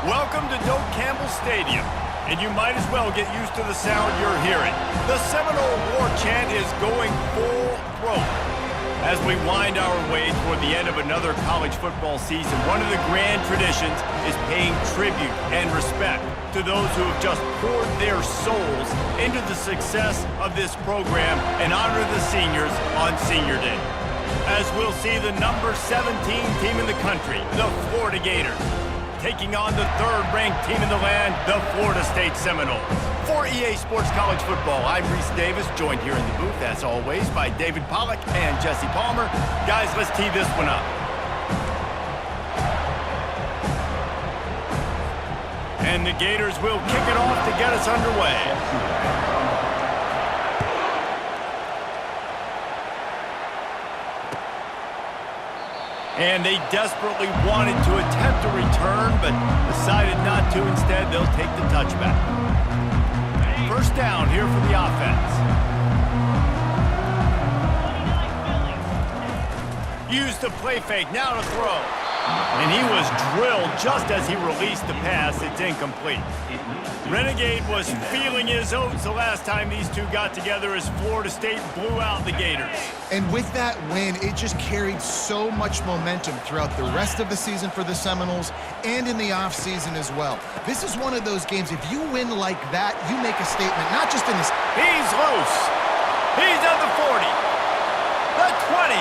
Welcome to Doak Campbell Stadium, and you might as well get used to the sound you're hearing. The Seminole War Chant is going full throat. As we wind our way toward the end of another college football season, one of the grand traditions is paying tribute and respect to those who have just poured their souls into the success of this program and honor the seniors on Senior Day. As we'll see the number 17 team in the country, the Florida Gators, taking on the third-ranked team in the land, the Florida State Seminoles. For EA Sports College Football, I'm Reese Davis, joined here in the booth, as always, by David Pollack and Jesse Palmer. Guys, let's tee this one up. And the Gators will kick it off to get us underway. And they desperately wanted to attempt a return, but decided not to. Instead, they'll take the touchback. First down here for the offense. Use the play fake, now to throw. And he was drilled just as he released the pass. It's incomplete. Renegade was feeling his oats the last time these two got together as Florida State blew out the Gators. And with that win, it just carried so much momentum throughout the rest of the season for the Seminoles and in the offseason as well. This is one of those games, if you win like that, you make a statement, not just in this. He's loose. He's at the 40. The 20.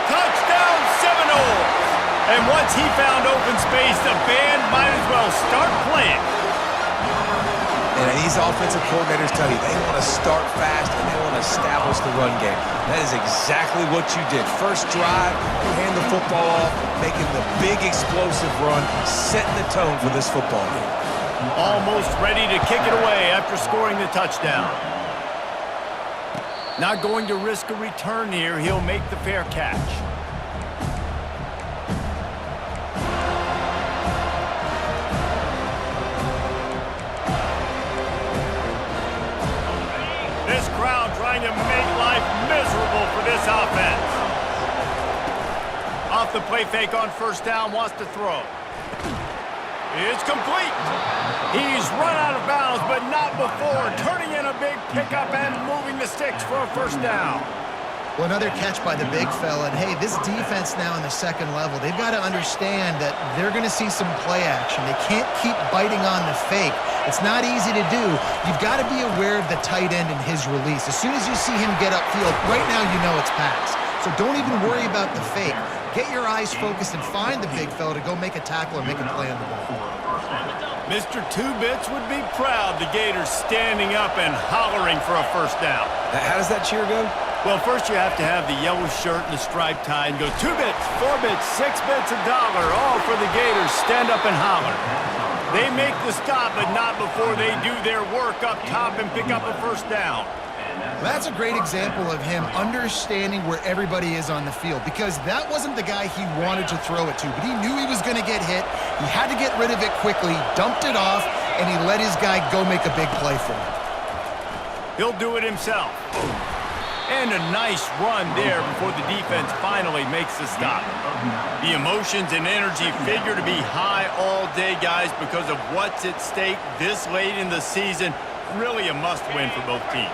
Touchdown Seminoles. And once he found open space, the band might as well start playing. And these offensive coordinators tell you they want to start fast and they want to establish the run game. That is exactly what you did. First drive, hand the football off, making the big explosive run, setting the tone for this football game. Almost ready to kick it away after scoring the touchdown. Not going to risk a return here. He'll make the fair catch. This crowd trying to make life miserable for this offense. Off the play fake on first down, wants to throw. It's complete. He's run out of bounds, but not before turning in a big pickup and moving the sticks for a first down. Well, another catch by the big fella. And, hey, this defense now in the second level, they've got to understand that they're going to see some play action. They can't keep biting on the fake. It's not easy to do. You've got to be aware of the tight end and his release. As soon as you see him get upfield, right now you know it's pass. So don't even worry about the fake. Get your eyes focused and find the big fella to go make a tackle or make a play on the ball. Mr. Two-Bits would be proud the Gators standing up and hollering for a first down. How does that cheer go? Well, first you have to have the yellow shirt and the striped tie and go 2 bits, 4 bits, 6 bits, $1, all for the Gators. Stand up and holler. They make the stop, but not before they do their work up top and pick up a first down. That's a great example of him understanding where everybody is on the field, because that wasn't the guy he wanted to throw it to, but he knew he was going to get hit. He had to get rid of it quickly, dumped it off, and he let his guy go make a big play for him. He'll do it himself. And a nice run there before the defense finally makes the stop. The emotions and energy figure to be high all day, guys, because of what's at stake this late in the season. Really a must-win for both teams.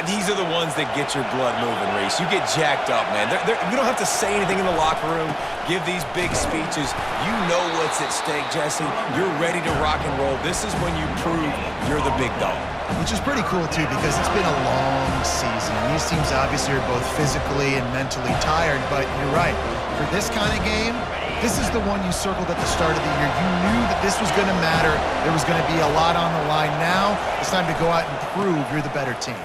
These are the ones that get your blood moving, Reese. You get jacked up, man. You don't have to say anything in the locker room, give these big speeches. You know what's at stake, Jesse. You're ready to rock and roll. This is when you prove you're the big dog. Which is pretty cool, too, because it's been a long season. These teams obviously are both physically and mentally tired, but you're right. For this kind of game, this is the one you circled at the start of the year. You knew that this was going to matter. There was going to be a lot on the line. Now it's time to go out and prove you're the better team.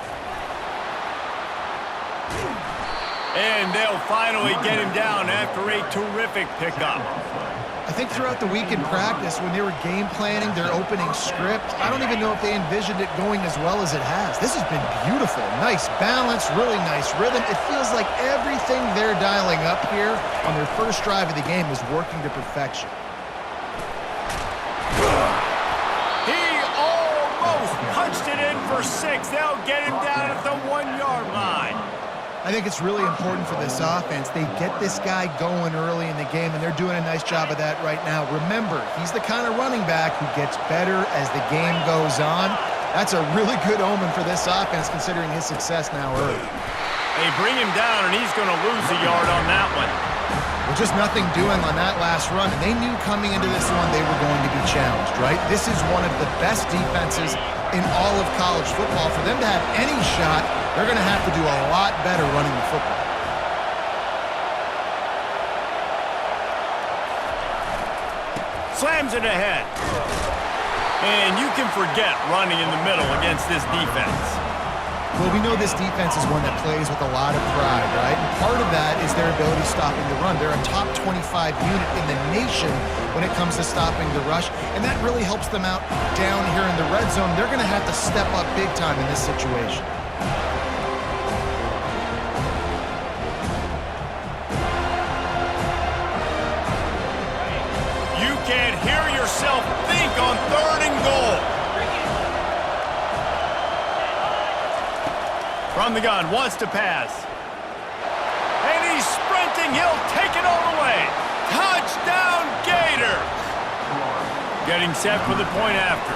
And they'll finally get him down after a terrific pickup. I think throughout the week in practice, when they were game planning their opening script, I don't even know if they envisioned it going as well as it has. This has been beautiful. Nice balance, really nice rhythm. It feels like everything they're dialing up here on their first drive of the game is working to perfection. He almost punched it in for 6. They'll get him down at the 1-yard line. I think it's really important for this offense. They get this guy going early in the game, and they're doing a nice job of that right now. Remember, he's the kind of running back who gets better as the game goes on. That's a really good omen for this offense, considering his success now early. They bring him down, and he's going to lose a yard on that one. Well, just nothing doing on that last run, and they knew coming into this one they were going to be challenged, right? This is one of the best defenses in all of college football. For them to have any shot, they're going to have to do a lot better running the football. Slams it ahead. And you can forget running in the middle against this defense. Well, we know this defense is one that plays with a lot of pride, right? And part of that is their ability stopping the run. They're a top 25 unit in the nation when it comes to stopping the rush, and that really helps them out down here in the red zone. They're going to have to step up big time in this situation. You can't hear yourself think on 3rd and goal. From the gun, wants to pass. And he's sprinting. He'll take it all the way. Touchdown, Gators! Getting set for the point after.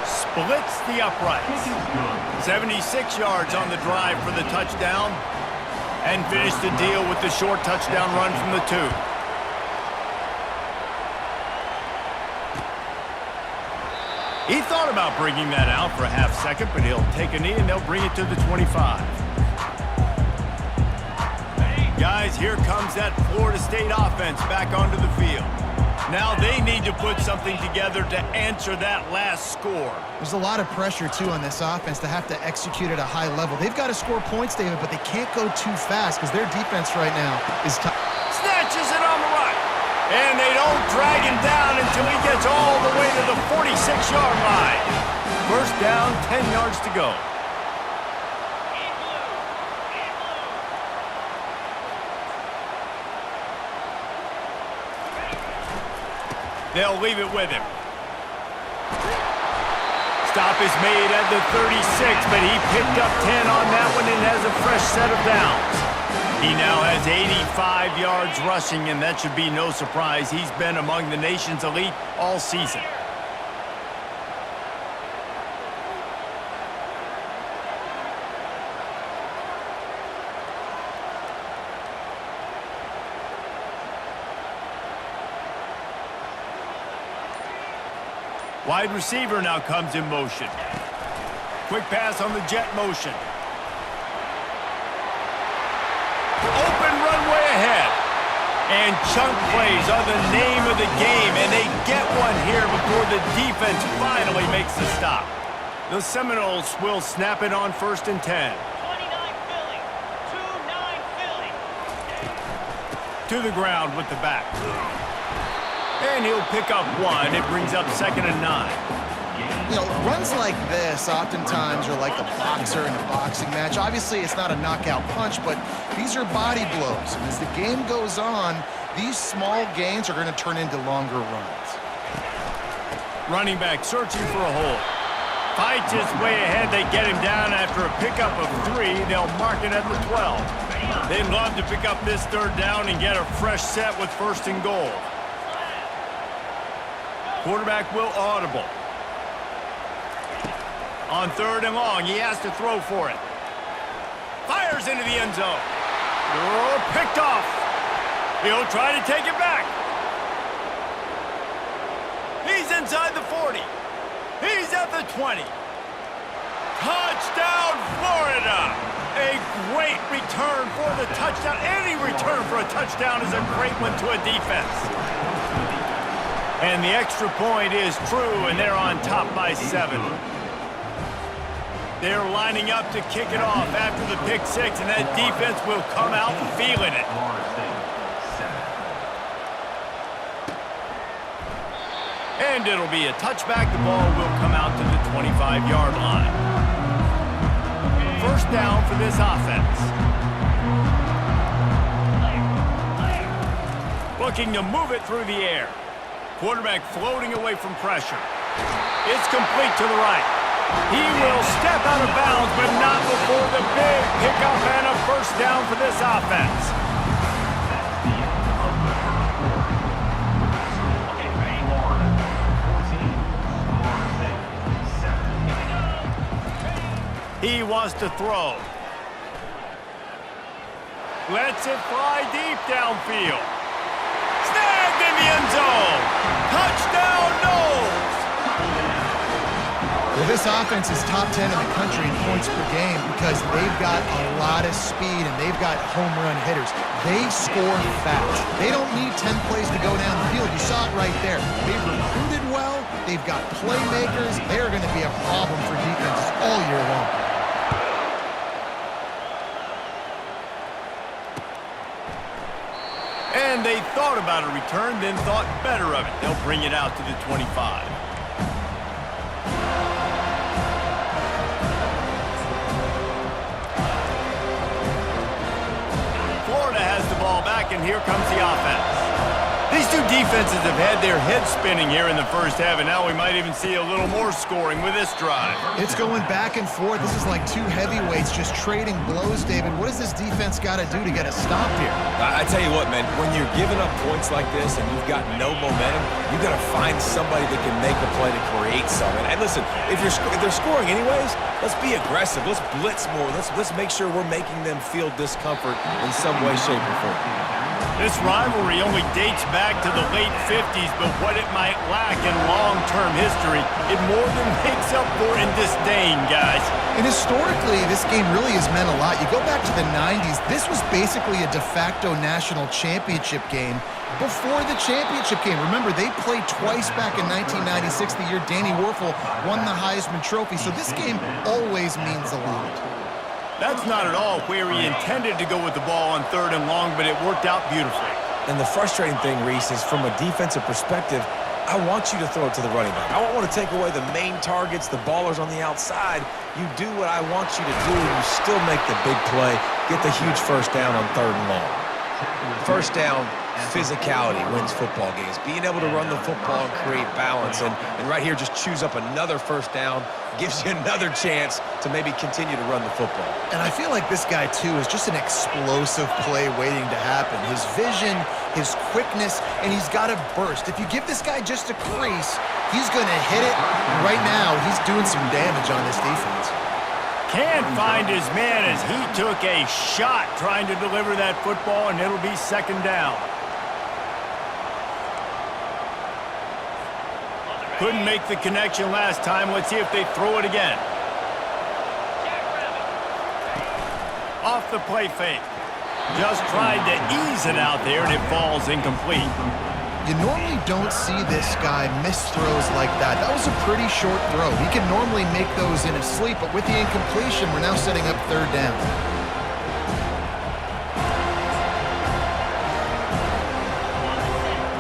Splits the uprights. 76 yards on the drive for the touchdown. And finished the deal with the short touchdown run from the 2. He thought about bringing that out for a half second, but he'll take a knee and they'll bring it to the 25. Guys, here comes that Florida State offense back onto the field. Now they need to put something together to answer that last score. There's a lot of pressure, too, on this offense to have to execute at a high level. They've got to score points, David, but they can't go too fast because their defense right now is tough. Snatches it on the right. And they don't drag him down until he gets all the way to the 46-yard line. First down, 10 yards to go. They'll leave it with him. Stop is made at the 36, but he picked up 10 on that one and has a fresh set of downs. He now has 85 yards rushing, and that should be no surprise. He's been among the nation's elite all season. Wide receiver now comes in motion. Quick pass on the jet motion. Open runway ahead. And chunk plays are the name of the game, and they get one here before the defense finally makes the stop. The Seminoles will snap it on 1st and 10. 29 Philly. 2-9 Philly. To the ground with the back. And he'll pick up 1. It brings up 2nd and 9. You know, runs like this oftentimes are like a boxer in a boxing match. Obviously, it's not a knockout punch, but these are body blows. And as the game goes on, these small gains are going to turn into longer runs. Running back searching for a hole. Fights his way ahead. They get him down after a pickup of 3. They'll mark it at the 12. They'd love to pick up this 3rd down and get a fresh set with 1st and goal. Quarterback will audible. On 3rd and long, he has to throw for it. Fires into the end zone. Oh, picked off. He'll try to take it back. He's inside the 40. He's at the 20. Touchdown, Florida! A great return for the touchdown. Any return for a touchdown is a great one to a defense. And the extra point is true, and they're on top by 7. They're lining up to kick it off after the pick 6, and that defense will come out feeling it. And it'll be a touchback. The ball will come out to the 25-yard line. First down for this offense. Looking to move it through the air. Quarterback floating away from pressure. It's complete to the right. He will step out of bounds, but not before the big pickup and a first down for this offense. He wants to throw. Lets it fly deep downfield. Snagged in the end zone. Touchdown, Knowles. Well, this offense is top 10 in the country in points per game because they've got a lot of speed and they've got home run hitters. They score fast. They don't need 10 plays to go down the field. You saw it right there. They've recruited well. They've got playmakers. They're going to be a problem for defenses all year long. And they thought about a return, then thought better of it. They'll bring it out to the 25. Florida has the ball back, and here comes the offense. These two defenses have had their heads spinning here in the first half, and now we might even see a little more scoring with this drive. It's going back and forth. This is like two heavyweights just trading blows, David. What does this defense got to do to get a stop here? I tell you what, man, when you're giving up points like this and you've got no momentum, you got to find somebody that can make a play to create something. And listen, if they're scoring anyways, let's be aggressive. Let's blitz more. Let's make sure we're making them feel discomfort in some way, shape, or form. This rivalry only dates back to the late 50s, but what it might lack in long-term history, it more than makes up for in disdain, guys. And historically, this game really has meant a lot. You go back to the 90s, this was basically a de facto national championship game before the championship game. Remember, they played twice back in 1996, the year Danny Werfel won the Heisman Trophy. So this game always means a lot. That's not at all where he intended to go with the ball on 3rd and long, but it worked out beautifully. And the frustrating thing, Reese, is from a defensive perspective, I want you to throw it to the running back. I don't want to take away the main targets, the ballers on the outside. You do what I want you to do, and you still make the big play, get the huge first down on 3rd and long. First down, physicality wins football games. Being able to run the football and create balance, and right here just choose up another first down, gives you another chance to maybe continue to run the football. And I feel like this guy, too, is just an explosive play waiting to happen. His vision, his quickness, and he's got a burst. If you give this guy just a crease, he's going to hit it. Right now, he's doing some damage on this defense. Can't find his man as he took a shot trying to deliver that football, and it'll be 2nd down. Couldn't make the connection last time. Let's see if they throw it again. Off the play fake. Just tried to ease it out there, and it falls incomplete. You normally don't see this guy miss throws like that. That was a pretty short throw. He can normally make those in his sleep, but with the incompletion, we're now setting up 3rd down.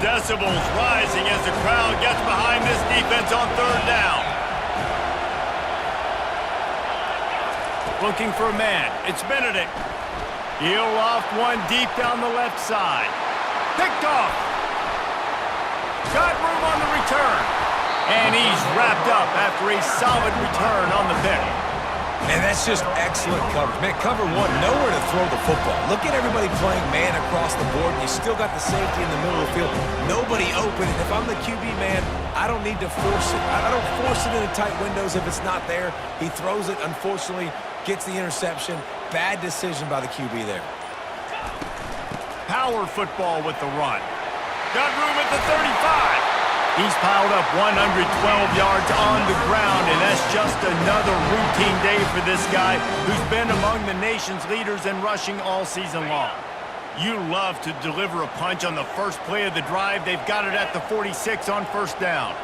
Decibels rising as the crowd gets behind this defense on 3rd down. Looking for a man. It's Benedict. He'll loft one deep down the left side. Picked off. Got room on the return. And he's wrapped up after a solid return on the pick. And that's just excellent coverage. Man, cover one, nowhere to throw the football. Look at everybody playing man across the board, and you still got the safety in the middle of the field. Nobody open. And if I'm the QB man, I don't need to force it. I don't force it into tight windows if it's not there. He throws it, unfortunately, gets the interception. Bad decision by the QB there. Power football with the run. Got room at the 35. He's piled up 112 yards on the ground, and that's just another routine day for this guy who's been among the nation's leaders in rushing all season long. You love to deliver a punch on the first play of the drive. They've got it at the 46 on 1st down.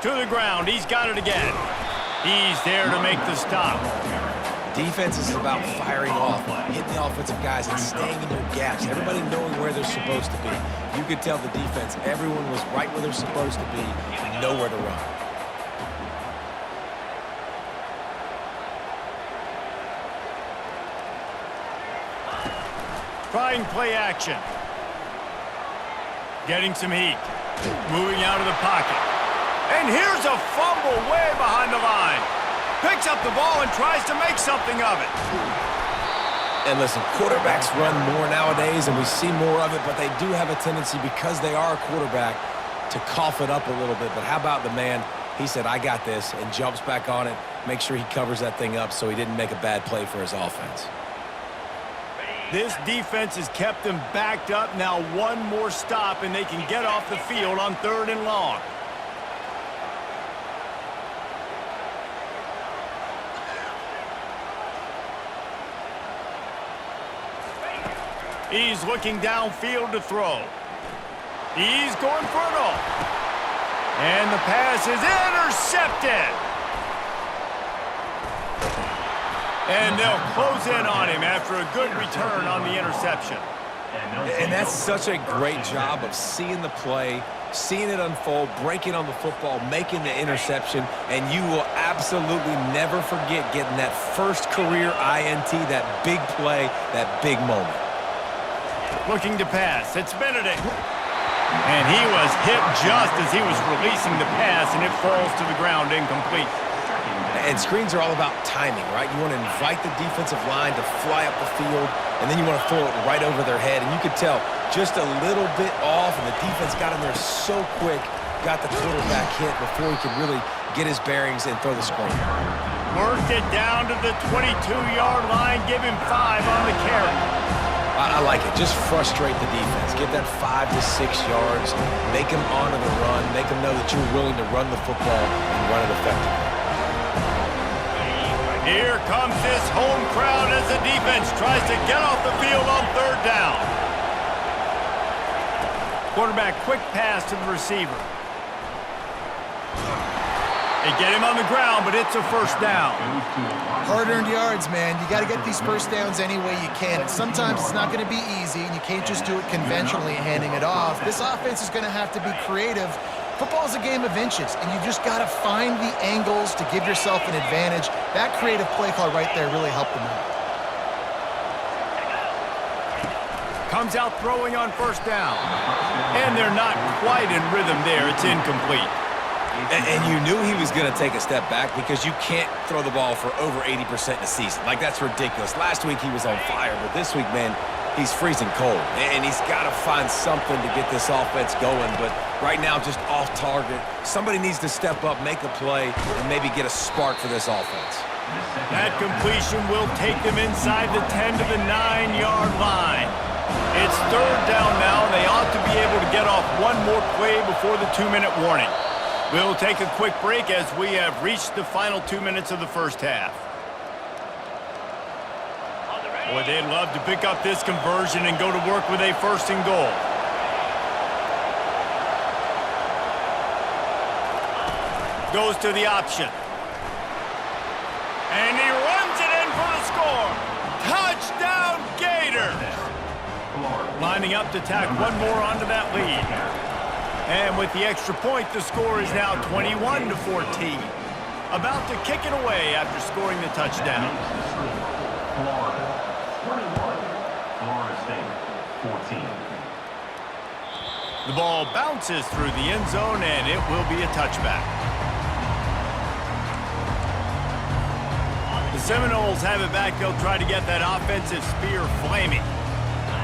To the ground. He's got it again. He's there to make the stop. Defense is about firing off, hitting the offensive guys, and staying in their gaps. Everybody knowing where they're supposed to be. You could tell the defense, everyone was right where they're supposed to be, nowhere to run. Trying play action. Getting some heat. Moving out of the pocket. And here's a fumble way behind the line. Picks up the ball and tries to make something of it. And listen, quarterbacks run more nowadays, and we see more of it, but they do have a tendency, because they are a quarterback, to cough it up a little bit. But how about the man? He said, I got this, and jumps back on it, make sure he covers that thing up so he didn't make a bad play for his offense. This defense has kept them backed up. Now one more stop, and they can get off the field on 3rd and long. He's looking downfield to throw. He's going for it all. And the pass is intercepted. And they'll close in on him after a good return on the interception. And that's such a great job of seeing the play, seeing it unfold, breaking on the football, making the interception, and you will absolutely never forget getting that first career INT, that big play, that big moment. Looking to pass. It's Benedict. And he was hit just as he was releasing the pass, and it falls to the ground incomplete. And screens are all about timing, right? You want to invite the defensive line to fly up the field, and then you want to throw it right over their head. And you could tell just a little bit off, and the defense got in there so quick, got the quarterback hit before he could really get his bearings and throw the screen. Worked it down to the 22-yard line. Give him 5 on the carry. I like it. Just frustrate the defense. Get that 5 to 6 yards. Make them honor the run. Make them know that you're willing to run the football and run it effectively. Here comes this home crowd as the defense tries to get off the field on 3rd down. Quarterback quick pass to the receiver. They get him on the ground, but it's a 1st down. Hard-earned yards, man. You got to get these 1st downs any way you can. And sometimes it's not going to be easy, and you can't just do it conventionally, handing it off. This offense is going to have to be creative. Football is a game of inches, and you just got to find the angles to give yourself an advantage. That creative play call right there really helped them out. Comes out throwing on 1st down. And they're not quite in rhythm there. It's incomplete. And you knew he was going to take a step back, because you can't throw the ball for over 80% in a season. Like, that's ridiculous. Last week he was on fire, but this week, man, he's freezing cold. And he's got to find something to get this offense going. But right now, just off target. Somebody needs to step up, make a play, and maybe get a spark for this offense. That completion will take them inside the 10 to the 9-yard line. It's 3rd down now, and they ought to be able to get off one more play before the 2-minute warning. We'll take a quick break as we have reached the final 2 minutes of the 1st half. Boy, they'd love to pick up this conversion and go to work with a 1st and goal. Goes to the option. And he runs it in for the score. Touchdown, Gators! Lining up to tack one more onto that lead. And with the extra point, the score is now 21 to 14. About to kick it away after scoring the touchdown. Florida State, 14. The ball bounces through the end zone, and it will be a touchback. The Seminoles have it back. They'll try to get that offensive spear flaming.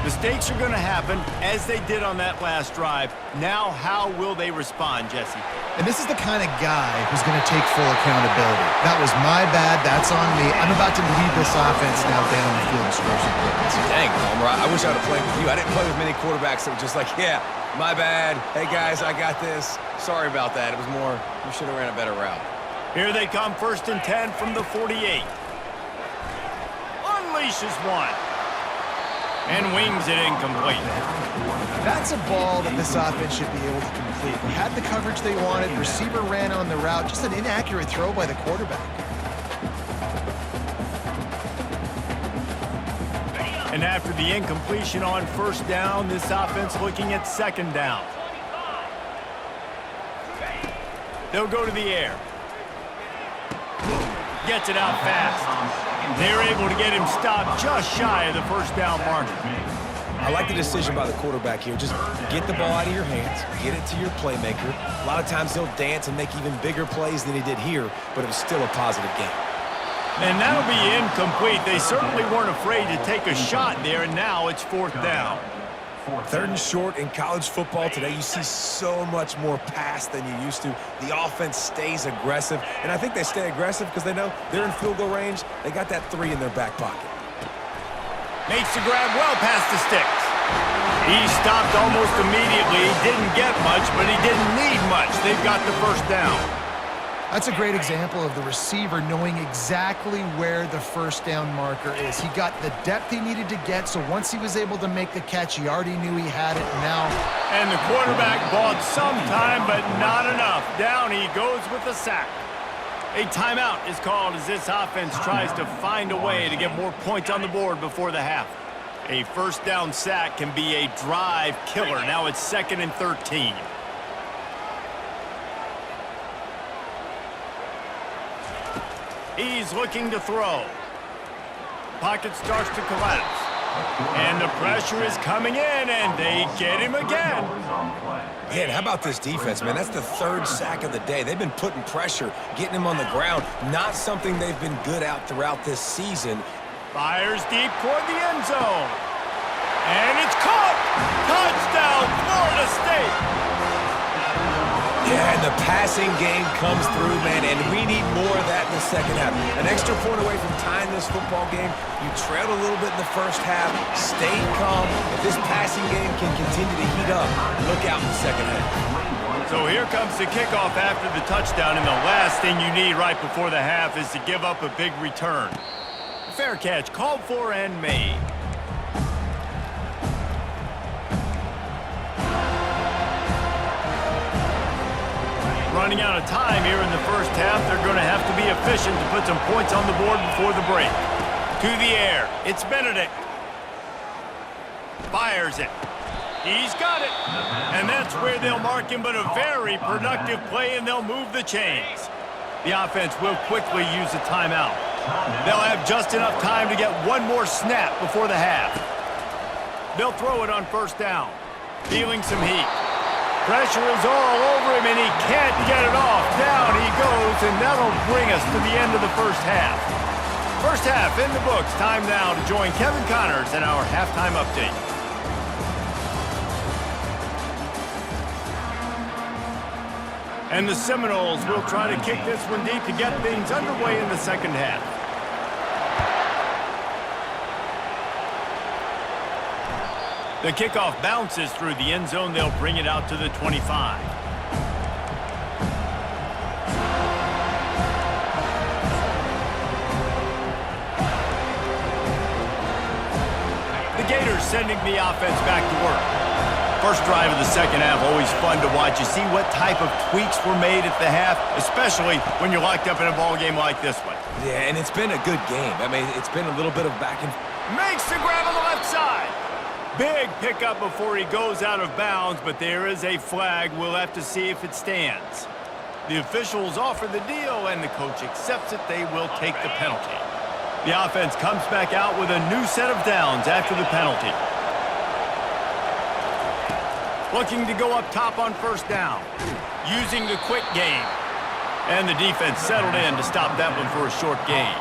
Mistakes are going to happen, as they did on that last drive. Now, how will they respond, Jesse? And this is the kind of guy who's going to take full accountability. That was my bad. That's on me. I'm about to lead this offense now down the field and score some points. Dang, Homer, I wish I would have played with you. I didn't play with many quarterbacks that were just like, yeah, my bad. Hey, guys, I got this. Sorry about that. It was more, you should have ran a better route. Here they come, 1st and 10 from the 48. Unleashes one. And wings it incomplete. That's a ball that this offense should be able to complete. They had the coverage they wanted. Receiver ran on the route. Just an inaccurate throw by the quarterback. And after the incompletion on 1st down, this offense looking at 2nd down. They'll go to the air. Gets it out fast. They're able to get him stopped just shy of the 1st down marker. I like the decision by the quarterback here. Just get the ball out of your hands, get it to your playmaker. A lot of times he'll dance and make even bigger plays than he did here, but it was still a positive game. And that'll be incomplete. They certainly weren't afraid to take a shot there, and now it's 4th down. 3rd and short in college football today. You see so much more pass than you used to. The offense stays aggressive, and I think they stay aggressive because they know they're in field goal range. They got that 3 in their back pocket. Makes the grab well past the sticks. He stopped almost immediately. He didn't get much, but he didn't need much. They've got the 1st down. That's a great example of the receiver knowing exactly where the 1st down marker is. He got the depth he needed to get, so once he was able to make the catch, he already knew he had it now. And the quarterback bought some time, but not enough. Down he goes with the sack. A timeout is called as this offense tries to find a way to get more points on the board before the half. A 1st down sack can be a drive killer. Now it's 2nd and 13. He's looking to throw. Pocket starts to collapse. And the pressure is coming in, and they get him again. Man, how about this defense, man? That's the 3rd sack of the day. They've been putting pressure, getting him on the ground. Not something they've been good at throughout this season. Fires deep toward the end zone. And it's caught! Touchdown, Florida State! Yeah, and the passing game comes through, man, and we need more of that in the 2nd half. An extra point away from tying this football game. You trailed a little bit in the 1st half, stayed calm. If this passing game can continue to heat up, look out in the 2nd half. So here comes the kickoff after the touchdown, and the last thing you need right before the half is to give up a big return. Fair catch, called for and made. Running out of time here in the 1st half. They're going to have to be efficient to put some points on the board before the break. To the air. It's Benedict. Fires it. He's got it. And that's where they'll mark him, but a very productive play, and they'll move the chains. The offense will quickly use a timeout. They'll have just enough time to get one more snap before the half. They'll throw it on 1st down. Feeling some heat. Pressure is all over him, and he can't get it off. Down he goes, and that'll bring us to the end of the 1st half. 1st half in the books. Time now to join Kevin Connors in our halftime update. And the Seminoles will try to kick this one deep to get things underway in the 2nd half. The kickoff bounces through the end zone. They'll bring it out to the 25. The Gators sending the offense back to work. 1st drive of the 2nd half, always fun to watch. You see what type of tweaks were made at the half, especially when you're locked up in a ball game like this one. Yeah, and it's been a good game. I mean, it's been a little bit of back and... Makes the grab on the left side. Big pickup before he goes out of bounds, but there is a flag. We'll have to see if it stands. The officials offer the deal, and the coach accepts it. They will take the penalty. The offense comes back out with a new set of downs after the penalty. Looking to go up top on 1st down. Using the quick game. And the defense settled in to stop that one for a short gain.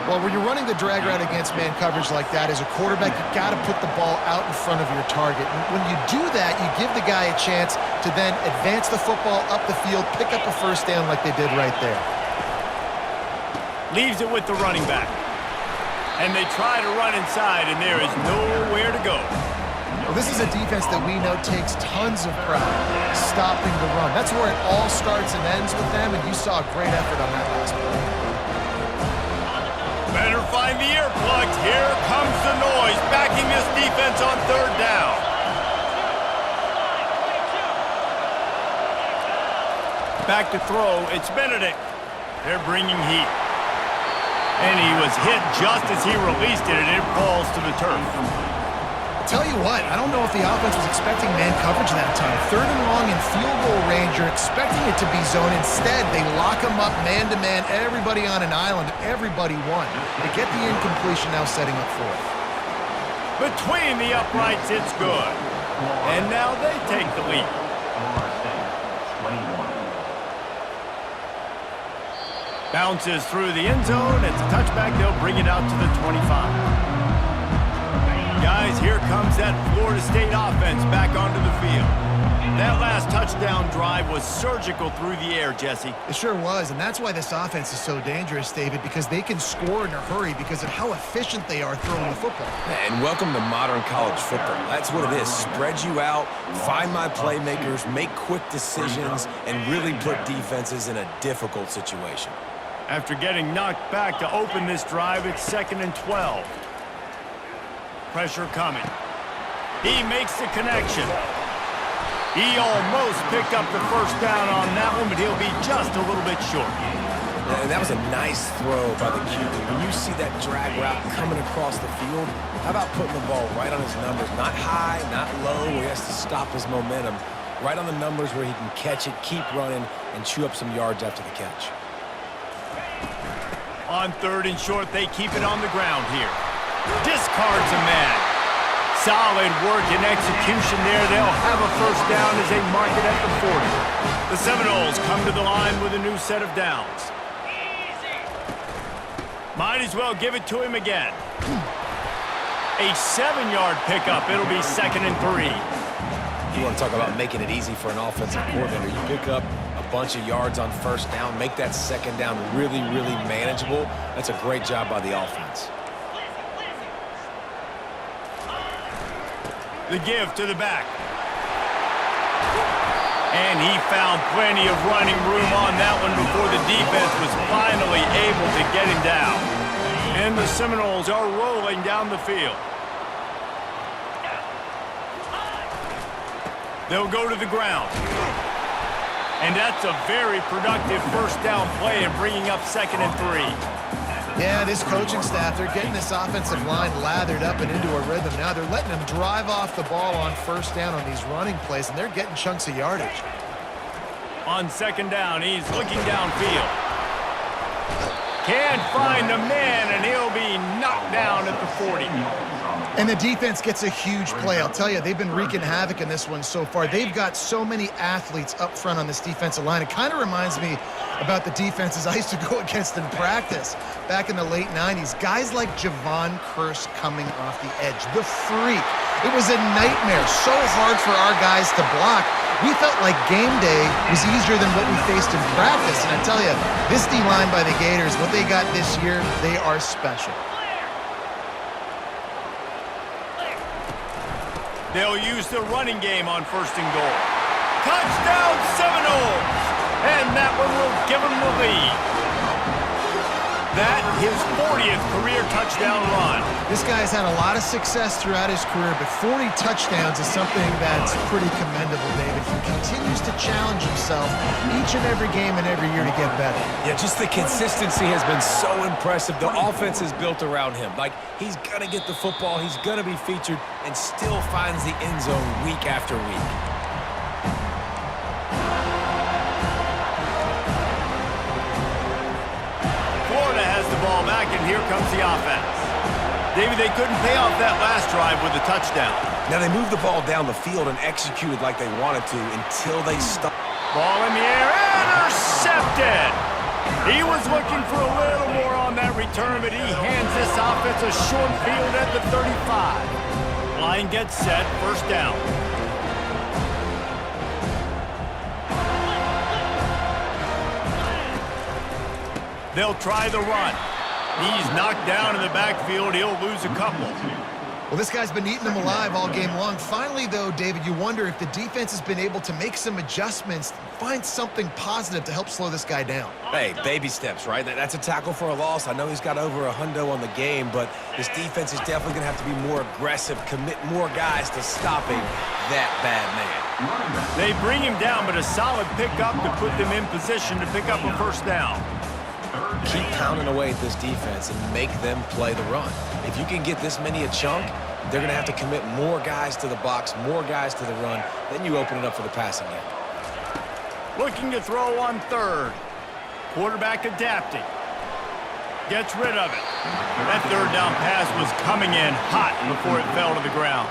Well, when you're running the drag route against man coverage like that, as a quarterback, you got to put the ball out in front of your target. And when you do that, you give the guy a chance to then advance the football up the field, pick up a 1st down like they did right there. Leaves it with the running back. And they try to run inside, and there is nowhere to go. Well, this is a defense that we know takes tons of pride stopping the run. That's where it all starts and ends with them, and you saw a great effort on that last play. Better find the earplugs. Here comes the noise, backing this defense on 3rd down. Back to throw, it's Benedict. They're bringing heat. And he was hit just as he released it, and it falls to the turf. Tell you what, I don't know if the offense was expecting man coverage that time. 3rd and long in field goal range, you're expecting it to be zone. Instead, they lock him up man-to-man, everybody on an island, everybody won. They get the incompletion, now setting up 4th. Between the uprights, it's good. And now they take the lead. Florida State, 21. Bounces through the end zone. It's a touchback. They'll bring it out to the 25. Guys, here comes that Florida State offense back onto the field. That last touchdown drive was surgical through the air, Jesse. It sure was, and that's why this offense is so dangerous, David, because they can score in a hurry because of how efficient they are throwing the football. And welcome to modern college football. That's what it is. Spread you out, find my playmakers, make quick decisions, and really put defenses in a difficult situation. After getting knocked back to open this drive, it's 2nd and 12. Pressure coming. He makes the connection. He almost picked up the first down on that one, but he'll be just a little bit short. And that was a nice throw by the QB. When you see that drag route coming across the field, how about putting the ball right on his numbers? Not high, not low, where he has to stop his momentum. Right on the numbers where he can catch it, keep running, and chew up some yards after the catch. On 3rd and short, they keep it on the ground here. Discards a man. Solid work and execution there. They'll have a first down as they mark it at the 40. The Seminoles come to the line with a new set of downs. Might as well give it to him again. A 7-yard pickup. It'll be 2nd and 3. You want to talk about making it easy for an offensive coordinator. You pick up a bunch of yards on first down, make that second down really, really manageable. That's a great job by the offense. The give to the back. And he found plenty of running room on that one before the defense was finally able to get him down. And the Seminoles are rolling down the field. They'll go to the ground. And that's a very productive first down play and bringing up 2nd and 3. Yeah, this coaching staff, they're getting this offensive line lathered up and into a rhythm. Now they're letting them drive off the ball on first down on these running plays, and they're getting chunks of yardage. On 2nd down, he's looking downfield. Can't find the man, and he'll be knocked down at the 40. And the defense gets a huge play. I'll tell you, they've been wreaking havoc in this one so far. They've got so many athletes up front on this defensive line. It kind of reminds me about the defenses I used to go against in practice back in the late 90s. Guys like Javon Curse coming off the edge. The freak. It was a nightmare. So hard for our guys to block. We felt like game day was easier than what we faced in practice. And I tell you, this D-line by the Gators, what they got this year, they are special. They'll use the running game on 1st and goal. Touchdown Seminoles! And that one will give them the lead. That, his 40th career touchdown run. This guy's had a lot of success throughout his career, but 40 touchdowns is something that's pretty commendable, David. He continues to challenge himself each and every game and every year to get better. Yeah, just the consistency has been so impressive. The offense is built around him. Like, he's going to get the football, he's going to be featured, and still finds the end zone week after week. Ball back, and here comes the offense. David, they couldn't pay off that last drive with a touchdown. Now they moved the ball down the field and executed like they wanted to until they stopped. Ball in the air, intercepted. He was looking for a little more on that return, but he hands this offense a short field at the 35. Line gets set, first down. They'll try the run. He's knocked down in the backfield. He'll lose a couple. Well, this guy's been eating them alive all game long. Finally, though, David, you wonder if the defense has been able to make some adjustments, find something positive to help slow this guy down. Hey, baby steps, right? That's a tackle for a loss. I know he's got over $100 on the game, but this defense is definitely going to have to be more aggressive, commit more guys to stopping that bad man. They bring him down, but a solid pickup to put them in position to pick up a first down. Keep pounding away at this defense and make them play the run. If you can get this many a chunk, they're going to have to commit more guys to the box, more guys to the run. Then you open it up for the passing game. Looking to throw on 3rd. Quarterback adapting. Gets rid of it. That third down pass was coming in hot before it fell to the ground.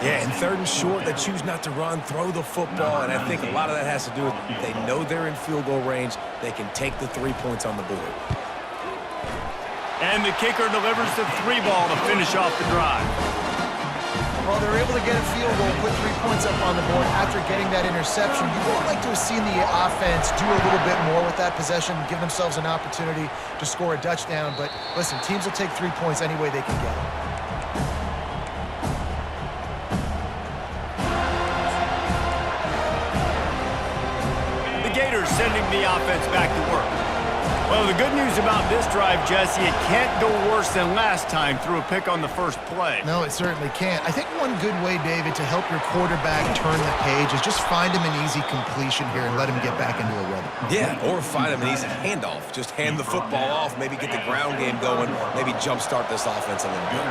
Yeah, and 3rd and short, they choose not to run, throw the football, and I think a lot of that has to do with they know they're in field goal range. They can take the 3 points on the board. And the kicker delivers the 3 ball to finish off the drive. Well, they're able to get a field goal, put 3 points up on the board after getting that interception. You would like to have seen the offense do a little bit more with that possession, give themselves an opportunity to score a touchdown. But listen, teams will take 3 points any way they can get it. The Gators sending the offense back to work. Well, the good news about this drive, Jesse, it can't go worse than last time through a pick on the first play. No, it certainly can't. I think one good way, David, to help your quarterback turn the page is just find him an easy completion here and let him get back into a rhythm. Yeah, or find him an easy handoff. Just hand the football off, maybe get the ground game going, maybe jumpstart this offense a little bit.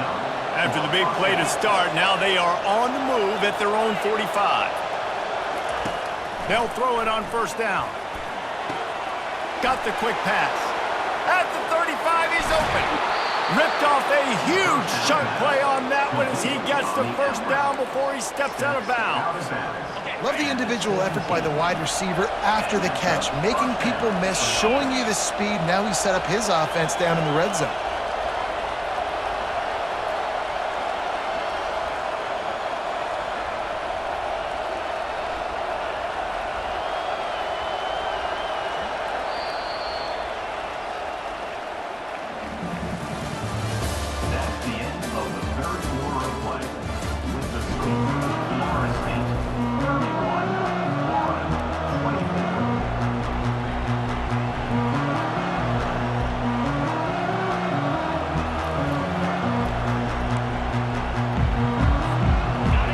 After the big play to start, now they are on the move at their own 45. They'll throw it on first down. Got the quick pass. At the 35, he's open. Ripped off a huge chunk play on that one as he gets the first down before he steps out of bounds. Love the individual effort by the wide receiver after the catch, making people miss, showing you the speed. Now he set up his offense down in the red zone.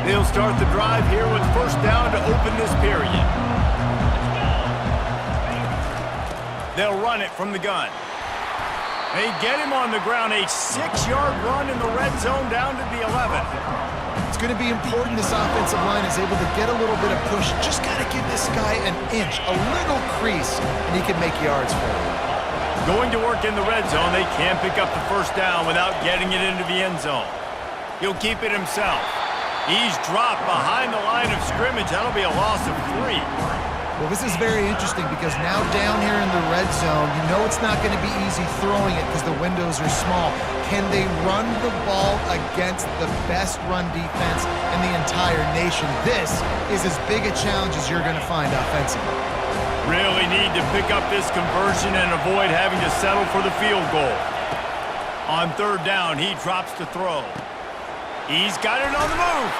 They'll start the drive here with first down to open this period. They'll run it from the gun. They get him on the ground, a 6-yard run in the red zone down to the 11. It's going to be important this offensive line is able to get a little bit of push. Just got to give this guy an inch, a little crease, and he can make yards for him. Going to work in the red zone, they can't pick up the first down without getting it into the end zone. He'll keep it himself. He's dropped behind the line of scrimmage. That'll be a loss of 3. Well, this is very interesting because now down here in the red zone, you know it's not going to be easy throwing it because the windows are small. Can they run the ball against the best run defense in the entire nation? This is as big a challenge as you're going to find offensively. Really need to pick up this conversion and avoid having to settle for the field goal. On third down, he drops to throw. He's got it on the move.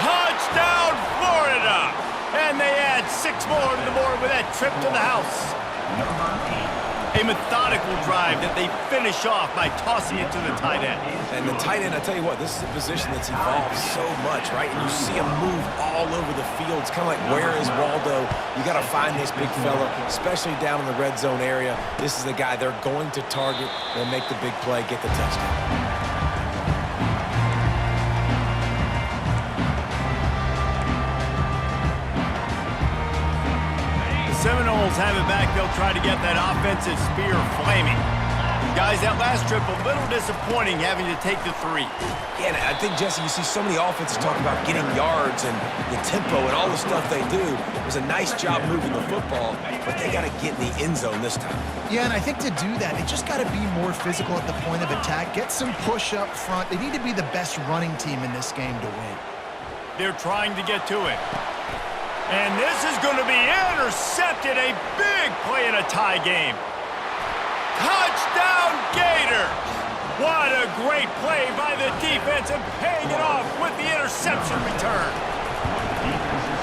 Touchdown, Florida! And they add 6 more to the board with that trip to the house. A methodical drive that they finish off by tossing it to the tight end. And the tight end, I tell you what, this is a position that's evolved so much, right? And you see him move all over the field. It's kind of like, where is Waldo? You got to find this big fella, especially down in the red zone area. This is the guy they're going to target. They'll make the big play, get the touchdown. Seminoles have it back. They'll try to get that offensive spear flaming. Guys, that last trip, a little disappointing having to take the 3. Yeah, and I think, Jesse, you see so many offenses talk about getting yards and the tempo and all the stuff they do. It was a nice job moving the football, but they got to get in the end zone this time. Yeah, and I think to do that, they just got to be more physical at the point of attack, get some push up front. They need to be the best running team in this game to win. They're trying to get to it. And this is going to be intercepted. A big play in a tie game. Touchdown, Gators! What a great play by the defense and paying it off with the interception return.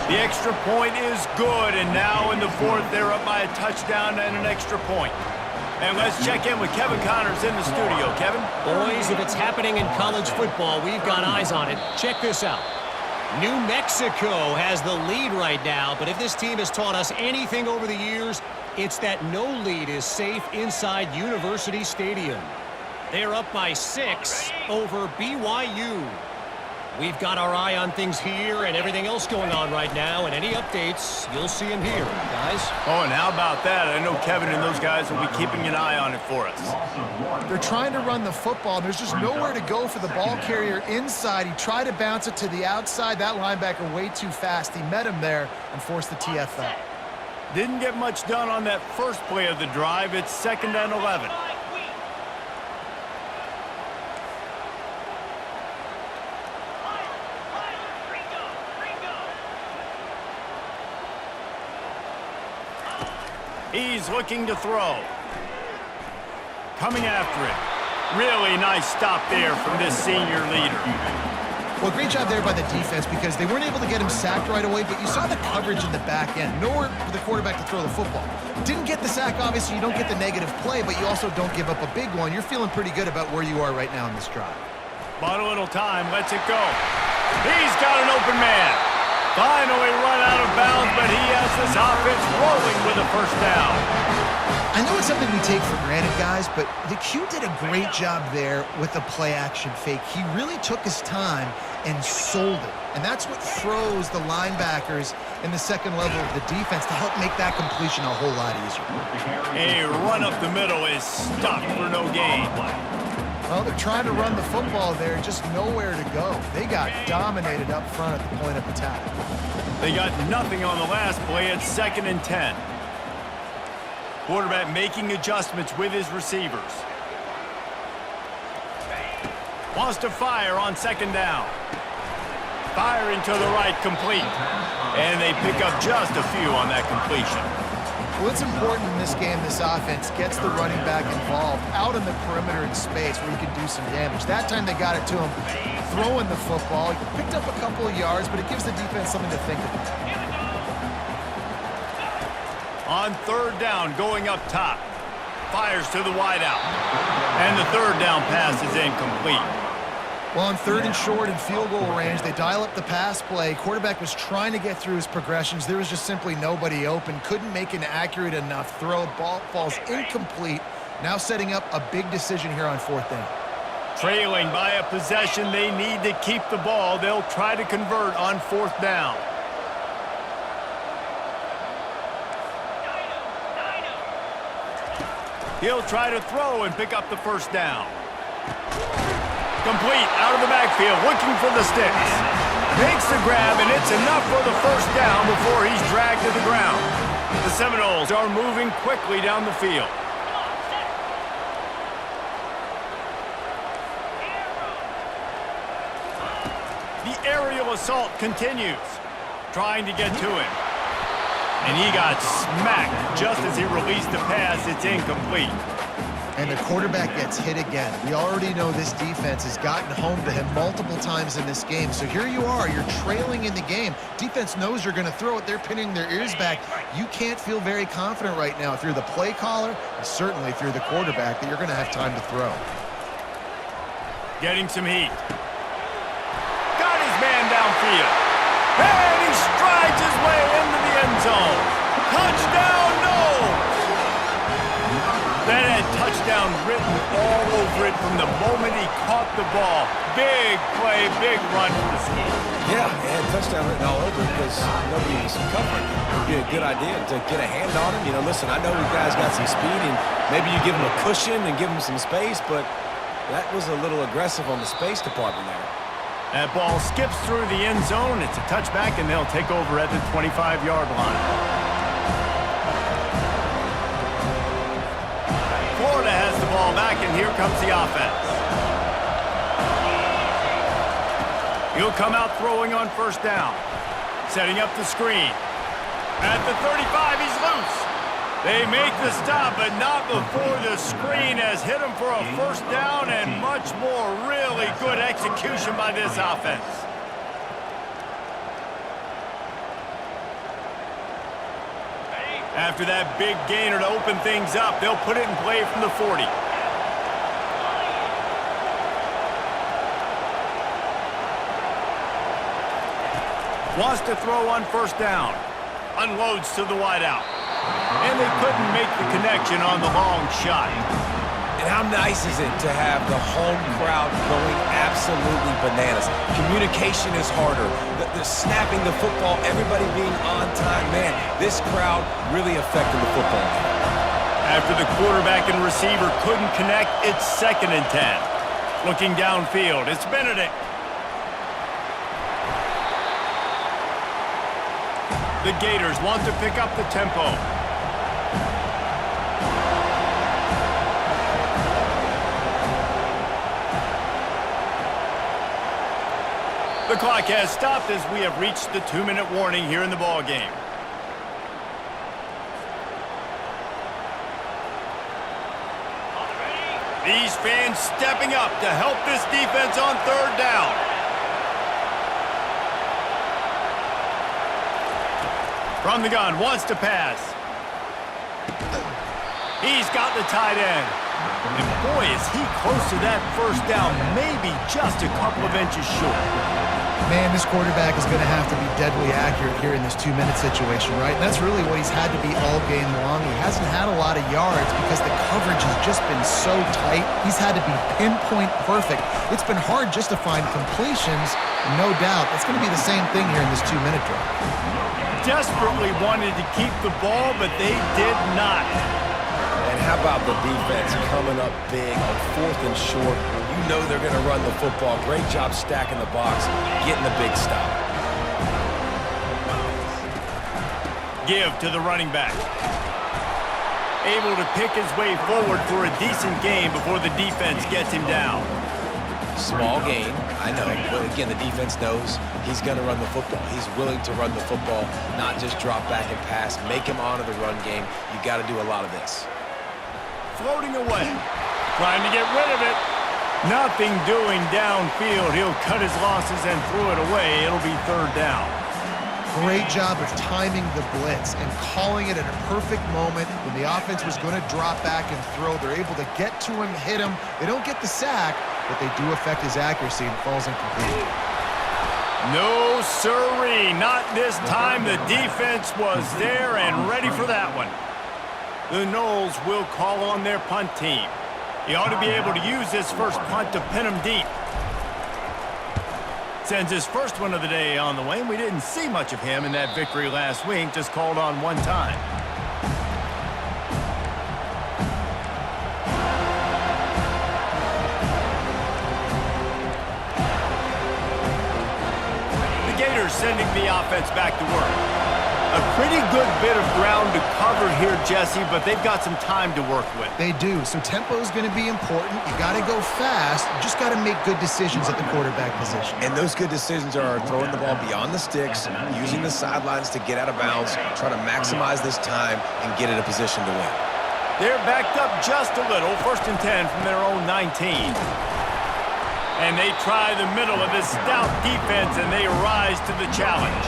The extra point is good, and now in the 4th, they're up by a touchdown and an extra point. And let's check in with Kevin Connors in the studio. Kevin? Boys, if it's happening in college football, we've got eyes on it. Check this out. New Mexico has the lead right now, but if this team has taught us anything over the years, it's that no lead is safe inside University Stadium. They're up by 6 over BYU. We've got our eye on things here and everything else going on right now, and any updates, you'll see them here, guys. Oh, and how about that? I know Kevin and those guys will be keeping an eye on it for us. They're trying to run the football. There's just nowhere to go for the ball carrier inside. He tried to bounce it to the outside. That linebacker way too fast. He met him there and forced the TFL. Didn't get much done on that first play of the drive. It's 2nd and 11. He's looking to throw. Coming after it. Really nice stop there from this senior leader. Well, great job there by the defense because they weren't able to get him sacked right away, but you saw the coverage in the back end. Nowhere for the quarterback to throw the football. Didn't get the sack, obviously. You don't get the negative play, but you also don't give up a big one. You're feeling pretty good about where you are right now in this drive. Bought a little time. Lets it go. He's got an open man. Finally run out of bounds, but he has this offense rolling with a first down. I know it's something we take for granted, guys, but the Q did a great job there with the play-action fake. He really took his time and sold it, and that's what throws the linebackers in the second level of the defense to help make that completion a whole lot easier. A run up the middle is stopped for no gain. Well, they're trying to run the football there, just nowhere to go. They got dominated up front at the point of attack. They got nothing on the last play. It's 2nd and 10. Quarterback making adjustments with his receivers. Wants to fire on 2nd down. Firing to the right, complete. And they pick up just a few on that completion. Well, it's important in this game, this offense gets the running back involved out in the perimeter in space where he can do some damage. That time they got it to him throwing the football. He picked up a couple of yards, but it gives the defense something to think about. On 3rd down, going up top. Fires to the wideout. And the 3rd down pass is incomplete. Well, on 3rd and short and field goal range, they dial up the pass play. Quarterback was trying to get through his progressions. There was just simply nobody open. Couldn't make an accurate enough throw. Ball falls incomplete. Now setting up a big decision here on 4th down. Trailing by a possession, they need to keep the ball. They'll try to convert on 4th down. He'll try to throw and pick up the 1st down. Complete out of the backfield, looking for the sticks. Makes the grab, and it's enough for the 1st down before he's dragged to the ground. The Seminoles are moving quickly down the field. The aerial assault continues, trying to get to him. And he got smacked just as he released the pass. It's incomplete. And the quarterback gets hit again. We already know this defense has gotten home to him multiple times in this game. So here you are, you're trailing in the game. Defense knows you're going to throw it. They're pinning their ears back. You can't feel very confident right now if you're the play caller, and certainly if you're the quarterback, that you're going to have time to throw. Getting some heat. Got his man downfield. And he strides his way into the end zone. Touchdown, no! That had touchdown written all over it from the moment he caught the ball. Big play, big run for the school. Yeah, and touchdown written all over because nobody was covering. It would be a good idea to get a hand on him. You know, listen, I know you guys got some speed, and maybe you give him a cushion and give him some space, but that was a little aggressive on the space department there. That ball skips through the end zone. It's a touchback, and they'll take over at the 25-yard line. Florida has the ball back, and here comes the offense. He'll come out throwing on 1st down. Setting up the screen. At the 35, he's loose. They make the stop, but not before the screen has hit him for a 1st down and much more. Really good execution by this offense. After that big gainer to open things up, they'll put it in play from the 40. Wants to throw on 1st down. Unloads to the wideout. And they couldn't make the connection on the long shot. And how nice is it to have the home crowd going absolutely bananas? Communication is harder. The snapping the football, everybody being on time. Man, this crowd really affected the football game. After the quarterback and receiver couldn't connect, it's 2nd and 10. Looking downfield, it's Benedict. The Gators want to pick up the tempo. The clock has stopped as we have reached the 2-minute warning here in the ball game. These fans stepping up to help this defense on 3rd down. From the gun, wants to pass. He's got the tight end. And boy, is he close to that 1st down, maybe just a couple of inches short. Man, this quarterback is going to have to be deadly accurate here in this 2-minute situation, right? And that's really what he's had to be all game long. He hasn't had a lot of yards because the coverage has just been so tight. He's had to be pinpoint perfect. It's been hard just to find completions, no doubt. That's going to be the same thing here in this 2-minute drive. Desperately wanted to keep the ball, but they did not. And how about the defense coming up big on 4th and short? You know they're going to run the football. Great job stacking the box, getting the big stop. Give to the running back. Able to pick his way forward for a decent gain before the defense gets him down. Small gain, I know, but again, the defense knows he's going to run the football. He's willing to run the football, not just drop back and pass, make him honor the run game. You got to do a lot of this. Floating away, trying to get rid of it. Nothing doing downfield. He'll cut his losses and throw it away. It'll be 3rd down. Great job of timing the blitz and calling it at a perfect moment when the offense was going to drop back and throw. They're able to get to him, hit him. They don't get the sack, but they do affect his accuracy and falls incomplete. No sirree, not this time. The defense was there and ready for that one. The Noles will call on their punt team. He ought to be able to use this first punt to pin him deep. Sends his first one of the day on the way. We didn't see much of him in that victory last week, just called on one time. The Gators sending the offense back to work. A pretty good bit of ground to cover here, Jesse, but they've got some time to work with. They do, so tempo is going to be important. You got to go fast. You just got to make good decisions at the quarterback position. And those good decisions are throwing the ball beyond the sticks, using the sidelines to get out of bounds, trying to maximize this time and get in a position to win. They're backed up just a little, 1st and 10 from their own 19. And they try the middle of this stout defense, and they rise to the challenge.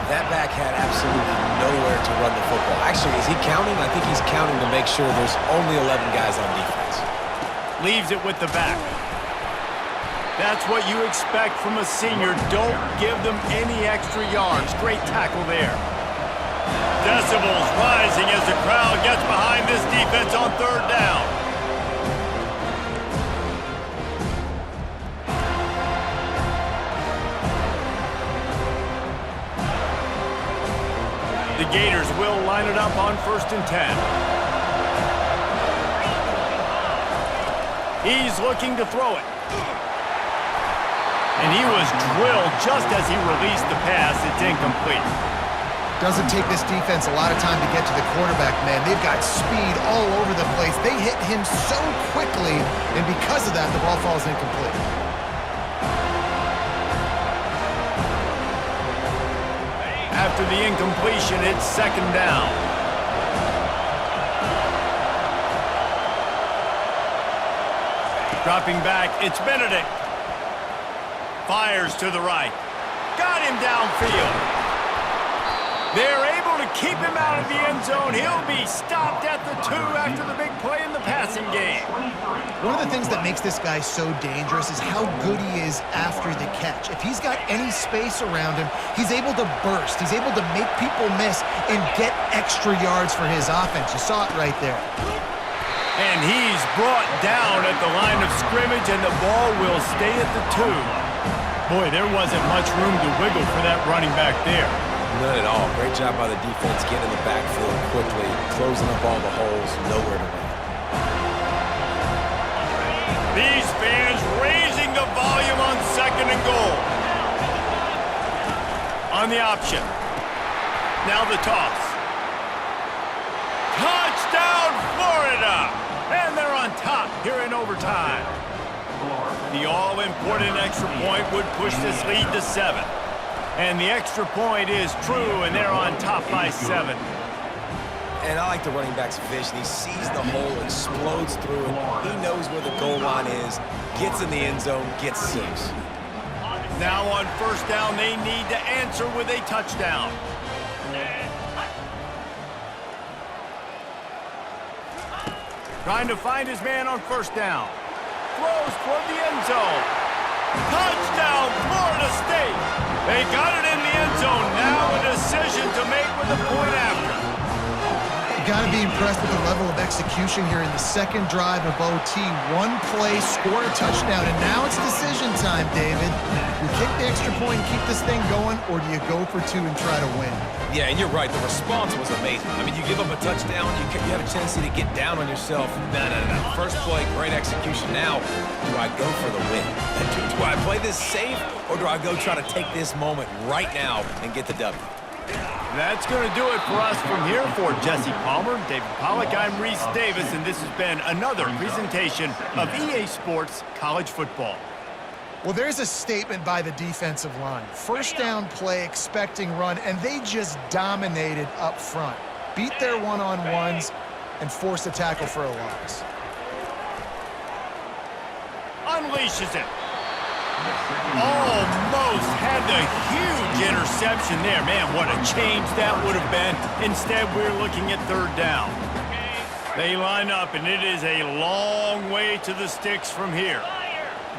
That back had absolutely nowhere to run the football. Actually, is he counting? I think he's counting to make sure there's only 11 guys on defense. Leaves it with the back. That's what you expect from a senior. Don't give them any extra yards. Great tackle there. Decibels rising as the crowd gets behind this defense on 3rd down. The Gators will line it up on 1st and 10. He's looking to throw it. And he was drilled just as he released the pass. It's incomplete. Doesn't take this defense a lot of time to get to the quarterback, man. They've got speed all over the place. They hit him so quickly, and because of that, the ball falls incomplete. After the incompletion, it's 2nd down. Dropping back, it's Benedict. Fires to the right. Got him downfield. They're able to keep him out of the end zone. He'll be stopped at the 2 after the big play in the passing game. One of the things that makes this guy so dangerous is how good he is after the catch. If he's got any space around him, he's able to burst. He's able to make people miss and get extra yards for his offense. You saw it right there. And he's brought down at the line of scrimmage, and the ball will stay at the 2. Boy, there wasn't much room to wiggle for that running back there. None at all. Great job by the defense getting in the backfield quickly, closing up all the holes, nowhere to run. These fans raising the volume on 2nd and goal. On the option. Now the toss. Touchdown, Florida! And they're on top here in overtime. The all-important extra point would push this lead to 7. And the extra point is true, and they're on top by 7. And I like the running back's vision. He sees the hole, explodes through it. He knows where the goal line is, gets in the end zone, gets 6. Now on 1st down, they need to answer with a touchdown. Trying to find his man on 1st down. Throws toward the end zone. Touchdown, Florida State. They got it in the end zone. Now a decision to make with the point after. Got to be impressed with the level of execution here in the 2nd drive of OT. One play, score a touchdown, and now it's decision time, David. You kick the extra point and keep this thing going, or do you go for 2 and try to win? Yeah, and you're right. The response was amazing. I mean, you give up a touchdown, you have a tendency to get down on yourself. No. First play, great execution. Now, do I go for the win? Do I play this safe, or do I go try to take this moment right now and get the W? That's going to do it for us from here. For Jesse Palmer, David Pollack, I'm Reese Davis, and this has been another presentation of EA Sports College Football. Well, there's a statement by the defensive line. 1st down play, expecting run, and they just dominated up front. Beat their one-on-ones and forced a tackle for a loss. Unleashes it. Almost had the huge interception there. Man, what a change that would have been. Instead, we're looking at 3rd down. They line up, and it is a long way to the sticks from here.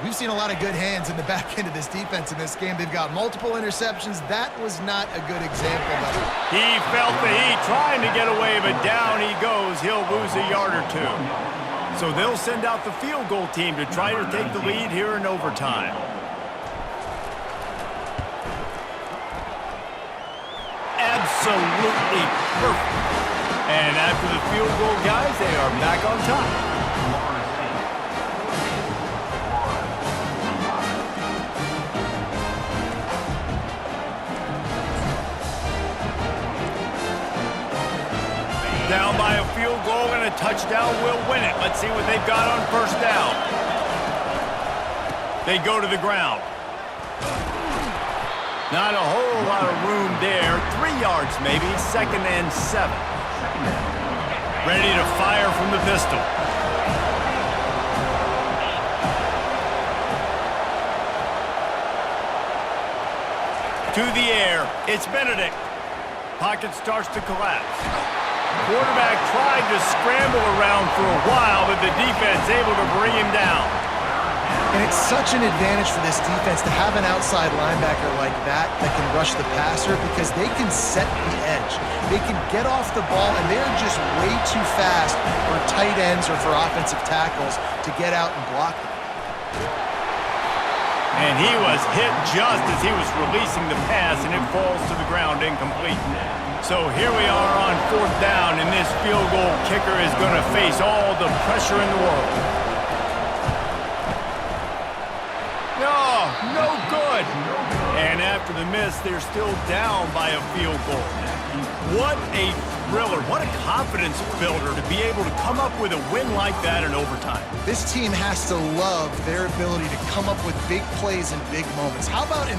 We've seen a lot of good hands in the back end of this defense in this game. They've got multiple interceptions. That was not a good example. He felt the heat, trying to get away, but down he goes. He'll lose a yard or 2. So they'll send out the field goal team to try to take the lead here in overtime. Absolutely perfect. And after the field goal, guys, they are back on top. Down by a field goal, and a touchdown will win it. Let's see what they've got on 1st down. They go to the ground. Not a whole lot of room there. 3 yards maybe, 2nd and 7. Ready to fire from the pistol. To the air, it's Benedict. Pocket starts to collapse. Quarterback tried to scramble around for a while, but the defense able to bring him down. And it's such an advantage for this defense to have an outside linebacker like that can rush the passer, because they can set the edge. They can get off the ball, and they're just way too fast for tight ends or for offensive tackles to get out and block them. And he was hit just as he was releasing the pass, and it falls to the ground incomplete. So here we are on 4th down, and this field goal kicker is going to face all the pressure in the world. No good. And after the miss, they're still down by a field goal. What a thriller. What a confidence builder to be able to come up with a win like that in overtime. This team has to love their ability to come up with big plays in big moments. How about in